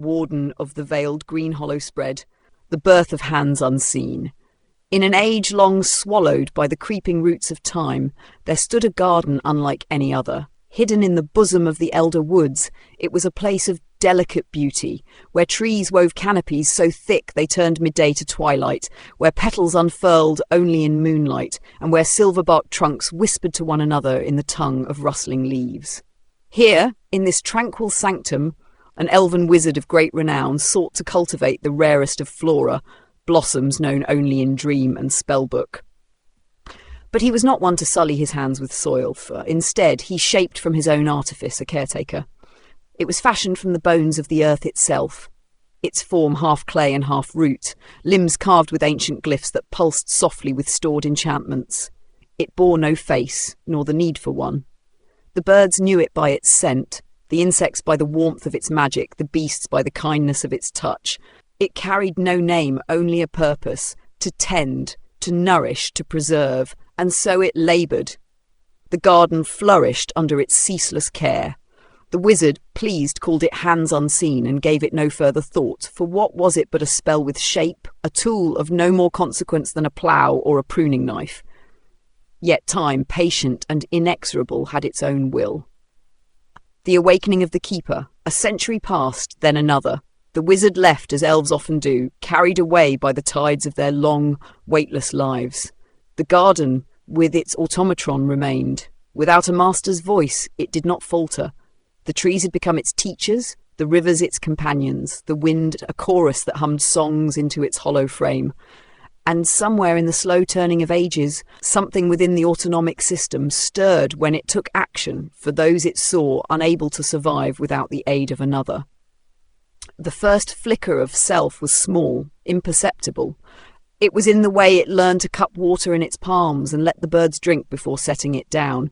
Warden of the veiled green hollow spread, the birth of hands unseen. In an age long swallowed by the creeping roots of time, there stood a garden unlike any other. Hidden in the bosom of the elder woods, it was a place of delicate beauty, where trees wove canopies so thick they turned midday to twilight, where petals unfurled only in moonlight, and where silver-barked trunks whispered to one another in the tongue of rustling leaves. Here, in this tranquil sanctum, an elven wizard of great renown sought to cultivate the rarest of flora, blossoms known only in dream and spellbook. But he was not one to sully his hands with soil, for instead he shaped from his own artifice a caretaker. It was fashioned from the bones of the earth itself, its form half clay and half root, limbs carved with ancient glyphs that pulsed softly with stored enchantments. It bore no face, nor the need for one. The birds knew it by its scent, the insects by the warmth of its magic, the beasts by the kindness of its touch. It carried no name, only a purpose, to tend, to nourish, to preserve, and so it laboured. The garden flourished under its ceaseless care. The wizard, pleased, called it hands unseen and gave it no further thought, for what was it but a spell with shape, a tool of no more consequence than a plough or a pruning knife? Yet time, patient and inexorable, had its own will. The awakening of the keeper, a century passed, then another. The wizard left, as elves often do, carried away by the tides of their long, weightless lives. The garden, with its automatron, remained. Without a master's voice, it did not falter. The trees had become its teachers, the rivers its companions, the wind a chorus that hummed songs into its hollow frame. And somewhere in the slow turning of ages, something within the autonomic system stirred when it took action for those it saw unable to survive without the aid of another. The first flicker of self was small, imperceptible. It was in the way it learned to cup water in its palms and let the birds drink before setting it down.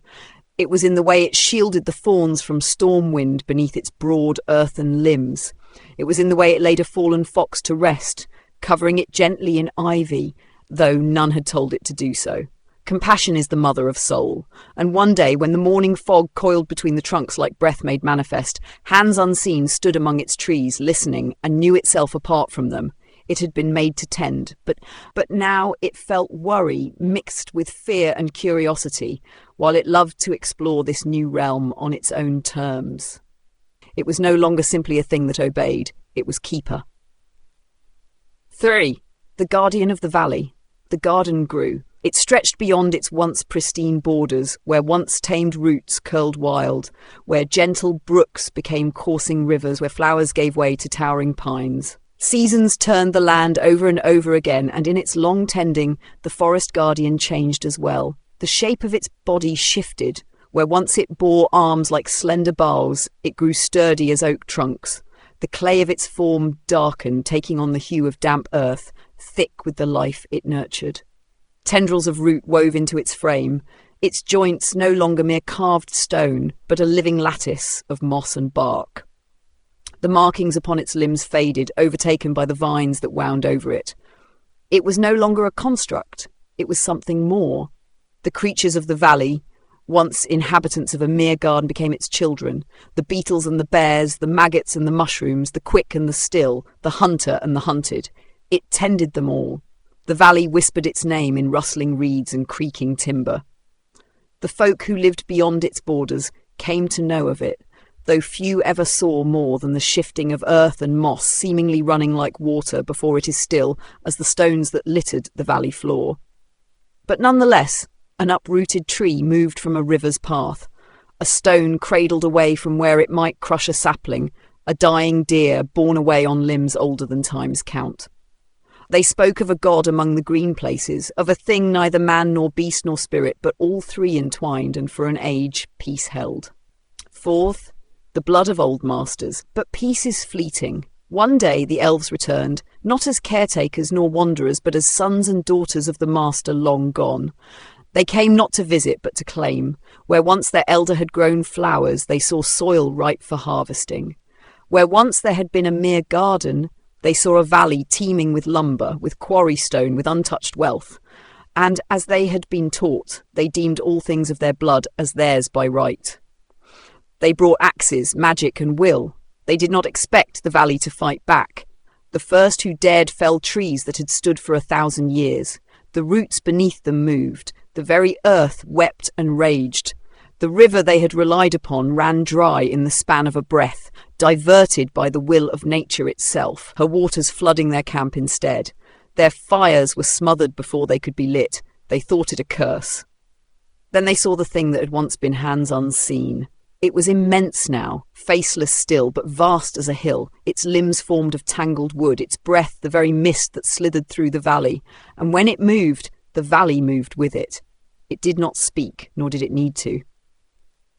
It was in the way it shielded the fawns from storm wind beneath its broad earthen limbs. It was in the way it laid a fallen fox to rest, covering it gently in ivy, though none had told it to do so. Compassion is the mother of soul, and one day when the morning fog coiled between the trunks like breath made manifest, hands unseen stood among its trees, listening, and knew itself apart from them. It had been made to tend, but now it felt worry mixed with fear and curiosity, while it loved to explore this new realm on its own terms. It was no longer simply a thing that obeyed, it was keeper. 3. The guardian of the valley. The garden grew. It stretched beyond its once pristine borders, where once tamed roots curled wild, where gentle brooks became coursing rivers, where flowers gave way to towering pines. Seasons turned the land over and over again, and in its long tending, the forest guardian changed as well. The shape of its body shifted. Where once it bore arms like slender boughs, it grew sturdy as oak trunks. The clay of its form darkened, taking on the hue of damp earth, thick with the life it nurtured. Tendrils of root wove into its frame, its joints no longer mere carved stone, but a living lattice of moss and bark. The markings upon its limbs faded, overtaken by the vines that wound over it. It was no longer a construct, it was something more. The creatures of the valley, once inhabitants of a mere garden, became its children. The beetles and the bears, the maggots and the mushrooms, the quick and the still, the hunter and the hunted. It tended them all. The valley whispered its name in rustling reeds and creaking timber. The folk who lived beyond its borders came to know of it, though few ever saw more than the shifting of earth and moss seemingly running like water before it is still as the stones that littered the valley floor. But nonetheless, an uprooted tree moved from a river's path, a stone cradled away from where it might crush a sapling, a dying deer borne away on limbs older than time's count. They spoke of a god among the green places, of a thing neither man nor beast nor spirit, but all three entwined, and for an age peace held. 4th, the blood of old masters, but peace is fleeting. One day the elves returned, not as caretakers nor wanderers, but as sons and daughters of the master long gone. They came not to visit, but to claim. Where once their elder had grown flowers, they saw soil ripe for harvesting. Where once there had been a mere garden, they saw a valley teeming with lumber, with quarry stone, with untouched wealth. And as they had been taught, they deemed all things of their blood as theirs by right. They brought axes, magic and will. They did not expect the valley to fight back. The first who dared fell trees that had stood for 1,000 years. The roots beneath them moved. The very earth wept and raged. The river they had relied upon ran dry in the span of a breath, diverted by the will of nature itself, her waters flooding their camp instead. Their fires were smothered before they could be lit. They thought it a curse. Then they saw the thing that had once been hands unseen. It was immense now, faceless still, but vast as a hill, its limbs formed of tangled wood, its breath the very mist that slithered through the valley. And when it moved, the valley moved with it. It did not speak, nor did it need to.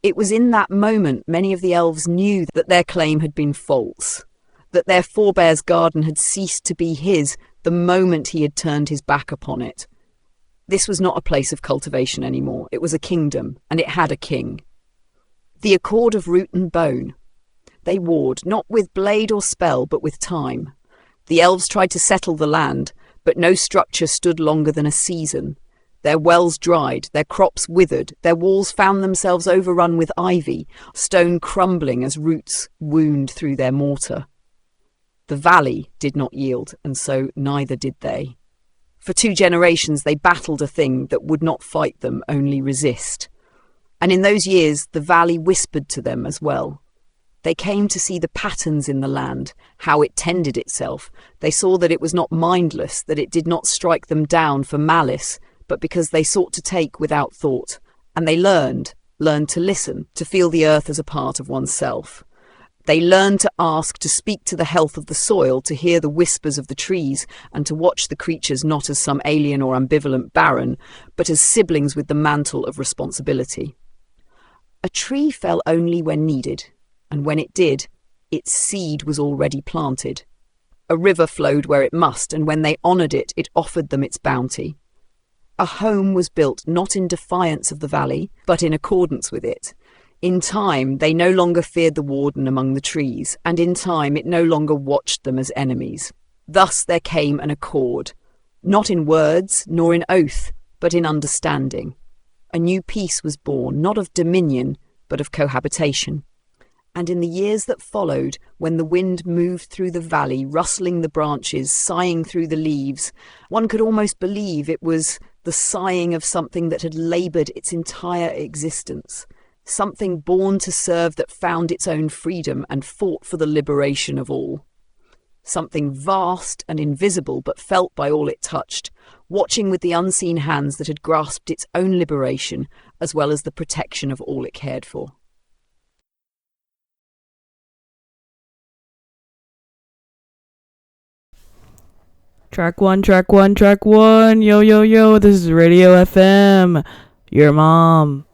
It was in that moment many of the elves knew that their claim had been false, that their forebear's garden had ceased to be his the moment he had turned his back upon it. This was not a place of cultivation anymore. It was a kingdom, and it had a king. The accord of root and bone. They warred, not with blade or spell, but with time. The elves tried to settle the land, but no structure stood longer than a season. Their wells dried, their crops withered, their walls found themselves overrun with ivy, stone crumbling as roots wound through their mortar. The valley did not yield, and so neither did they. For 2 generations they battled a thing that would not fight them, only resist. And in those years the valley whispered to them as well. They came to see the patterns in the land, how it tended itself. They saw that it was not mindless, that it did not strike them down for malice, but because they sought to take without thought. And they learned to listen, to feel the earth as a part of oneself. They learned to ask, to speak to the health of the soil, to hear the whispers of the trees, and to watch the creatures not as some alien or ambivalent baron, but as siblings with the mantle of responsibility. A tree fell only when needed, and when it did, its seed was already planted. A river flowed where it must, and when they honoured it, it offered them its bounty. A home was built not in defiance of the valley, but in accordance with it. In time, they no longer feared the Warden among the trees, and in time it no longer watched them as enemies. Thus there came an accord, not in words nor in oath, but in understanding. A new peace was born, not of dominion, but of cohabitation. And in the years that followed, when the wind moved through the valley, rustling the branches, sighing through the leaves, one could almost believe it was the sighing of something that had laboured its entire existence, something born to serve that found its own freedom and fought for the liberation of all. Something vast and invisible but felt by all it touched, watching with the unseen hands that had grasped its own liberation as well as the protection of all it cared for. Track one, yo, yo, yo, this is Radio FM, your mom.